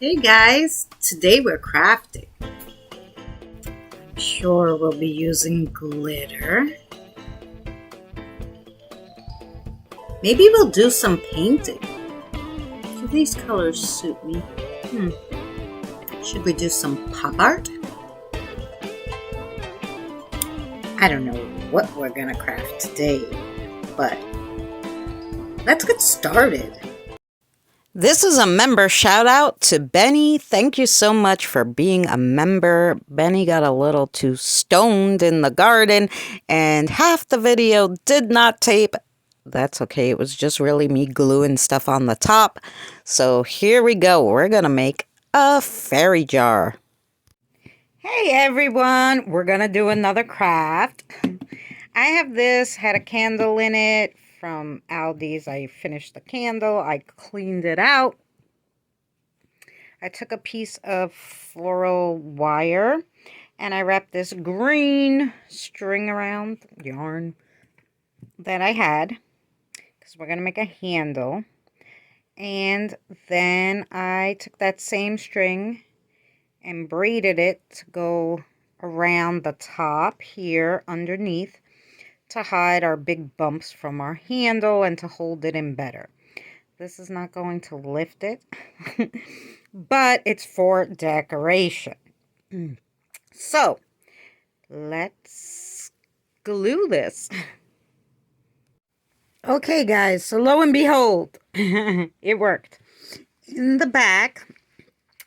Hey guys, today we're crafting. I'm sure we'll be using glitter. Maybe we'll do some painting. Do these colors suit me? Should we do some pop art? I don't know what we're gonna craft today, but let's get started. This is a member shout out to Benny. Thank you so much for being a member. Benny got a little too stoned in the garden and half the video did not tape. That's okay. It was just really me gluing stuff on the top. So here we go. We're going to make a fairy jar. Hey everyone. We're going to do another craft. I have this, had a candle in it from Aldi's. I finished the candle. I cleaned it out. I took a piece of floral wire and I wrapped this green string around yarn that I had because we're going to make a handle. And then I took that same string and braided it to go around the top here underneath to hide our big bumps from our handle and to hold it in better. This is not going to lift it, but it's for decoration. So, let's glue this. Okay, guys, so lo and behold, it worked. In the back,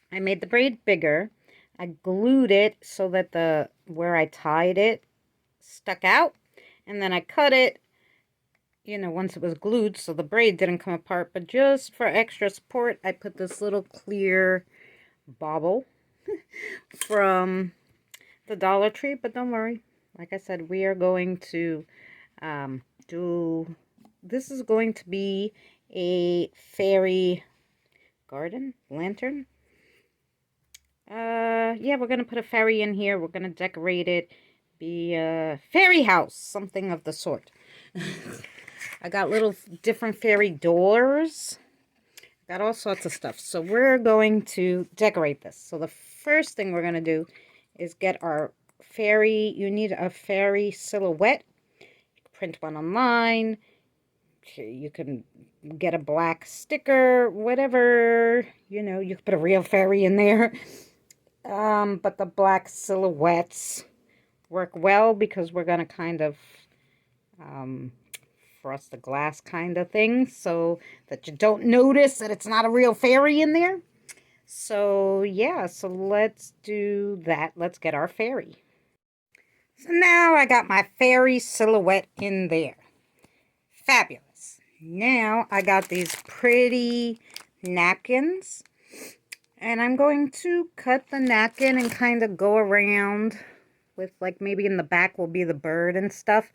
I made the braid bigger. I glued it so that where I tied it stuck out. And then I cut it, once it was glued so the braid didn't come apart. But just for extra support, I put this little clear bauble from the Dollar Tree. But don't worry. Like I said, we are going to this is going to be a fairy garden lantern. Yeah, we're going to put a fairy in here. We're going to decorate it. Be a fairy house, something of the sort. I got little different fairy doors. Got all sorts of stuff. So we're going to decorate this. So the first thing we're going to do is get our fairy. You need a fairy silhouette. You can print one online. You can get a black sticker, whatever. You can put a real fairy in there. But the black silhouettes work well because we're going to kind of frost the glass kind of thing so that you don't notice that it's not a real fairy in there. So yeah, so let's do that. Let's get our fairy. So now I got my fairy silhouette in there. Fabulous. Now I got these pretty napkins and I'm going to cut the napkin and kind of go around with, like, maybe in the back will be the bird and stuff.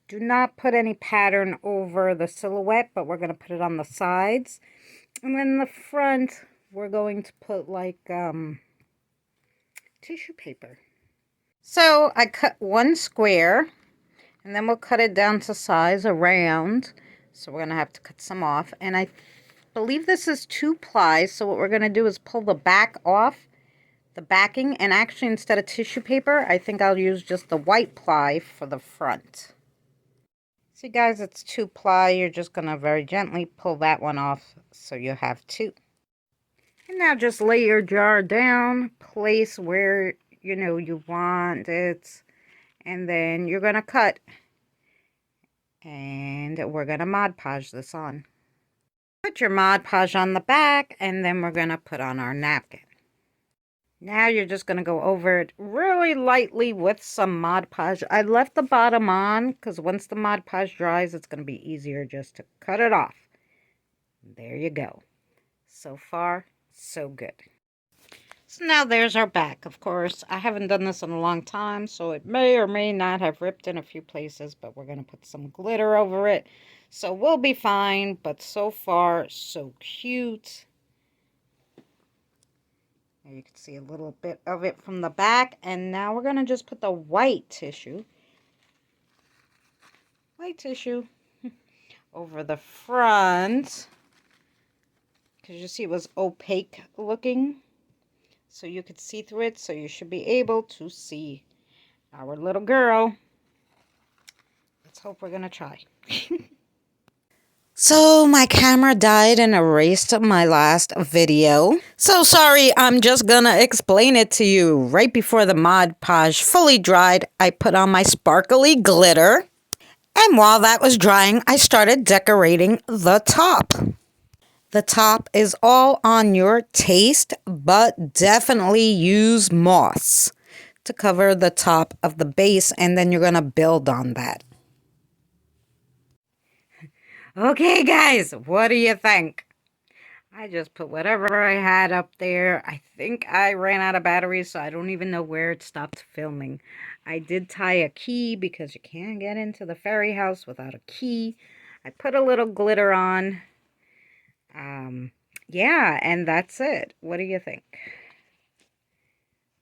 Do not put any pattern over the silhouette, but we're going to put it on the sides. And then the front, we're going to put, like, tissue paper. So I cut one square, and then we'll cut it down to size around. So we're going to have to cut some off. And I believe this is 2 ply, so what we're going to do is pull the back off. The backing, and actually instead of tissue paper, I think I'll use just the white ply for the front. See guys, it's 2 ply. You're just going to very gently pull that one off so you have 2. And now just lay your jar down, place where you want it, and then you're going to cut. And we're going to Mod Podge this on. Put your Mod Podge on the back, and then we're going to put on our napkin. Now you're just going to go over it really lightly with some Mod Podge. I left the bottom on because once the Mod Podge dries, it's going to be easier just to cut it off. There you go. So far, so good. So now there's our back. Of course, I haven't done this in a long time, so it may or may not have ripped in a few places, but we're going to put some glitter over it. So we'll be fine, but so far, so cute. You can see a little bit of it from the back. And now we're going to just put the white tissue over the front. because you see it was opaque looking. So you could see through it. So you should be able to see our little girl. Let's hope we're going to try. So my camera died and erased my last video. So sorry, I'm just gonna explain it to you. Right before the Mod Podge fully dried, I put on my sparkly glitter. And while that was drying, I started decorating the top. The top is all on your taste, but definitely use moss to cover the top of the base, and then you're gonna build on that. Okay, guys, what do you think? I just put whatever I had up there. I think I ran out of batteries, so I don't even know where it stopped filming. I did tie a key because you can't get into the fairy house without a key. I put a little glitter on. Yeah, and that's it. What do you think?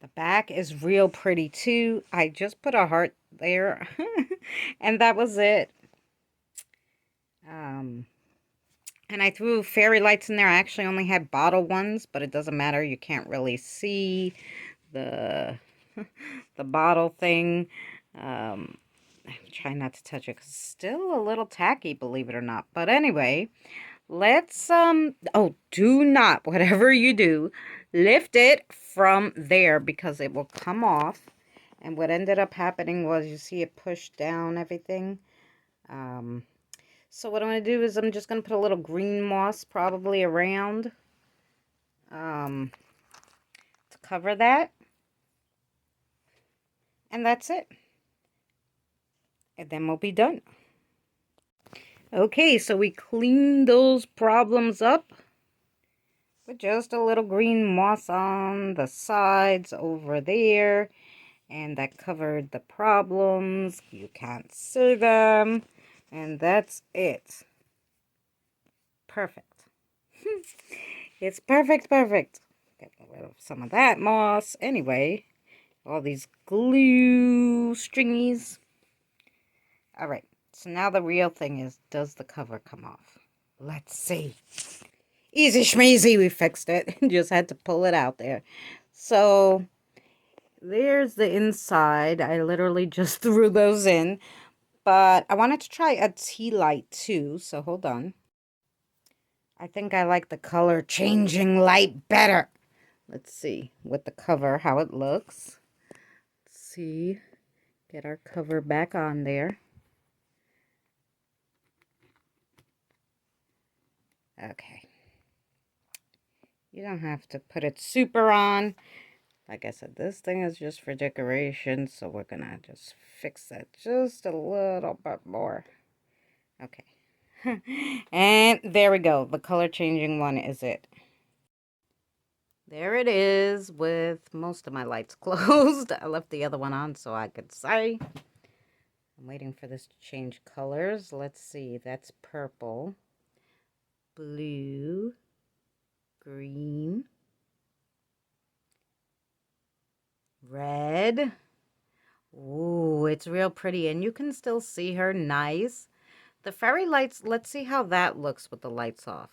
The back is real pretty too. I just put a heart there, and that was it. And I threw fairy lights in there. I actually only had bottle ones, but it doesn't matter. You can't really see the the bottle thing. I'm trying not to touch it because it's still a little tacky, believe it or not. But anyway, let's oh, do not, whatever you do, lift it from there because it will come off. And what ended up happening was, you see it pushed down everything. So what I'm going to do is I'm just going to put a little green moss probably around to cover that. And that's it. And then we'll be done. Okay, so we cleaned those problems up with just a little green moss on the sides over there. And that covered the problems. You can't see them. And that's it. Perfect. It's perfect. Get rid of some of that moss. Anyway, all these glue stringies. Alright, so now the real thing is, does the cover come off? Let's see. Easy schmeezy, we fixed it. Just had to pull it out there. So, there's the inside. I literally just threw those in. But I wanted to try a tea light too, so hold on. I think I like the color changing light better. Let's see with the cover how it looks. Let's see. Get our cover back on there. Okay. You don't have to put it super on. Like I said, this thing is just for decoration, so we're gonna just fix that just a little bit more. Okay. And there we go. The color changing one is it. There it is with most of my lights closed. I left the other one on so I could see. I'm waiting for this to change colors. Let's see. That's purple, blue, green, red. Ooh, it's real pretty. And you can still see her nice. The fairy lights, let's see how that looks with the lights off.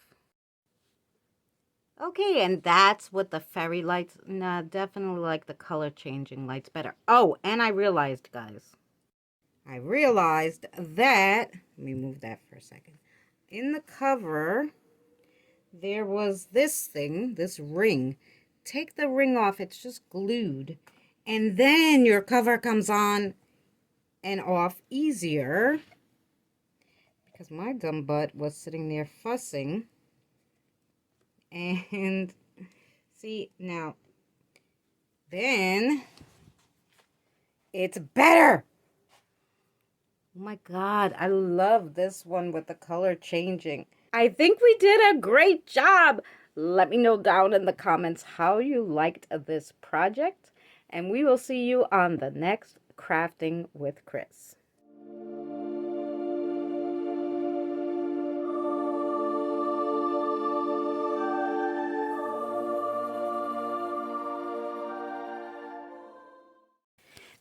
Okay, and that's what the fairy lights, nah, definitely like the color changing lights better. Oh, and I realized, guys, that, let me move that for a second. In the cover, there was this thing, this ring. Take the ring off, it's just glued. And then your cover comes on and off easier. Because my dumb butt was sitting there fussing. And see, now, then it's better. Oh my God, I love this one with the color changing. I think we did a great job. Let me know down in the comments how you liked this project. And we will see you on the next Crafting with Chris.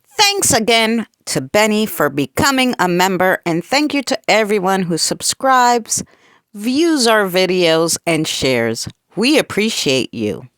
Thanks again to Benny for becoming a member, and thank you to everyone who subscribes, views our videos, and shares. We appreciate you.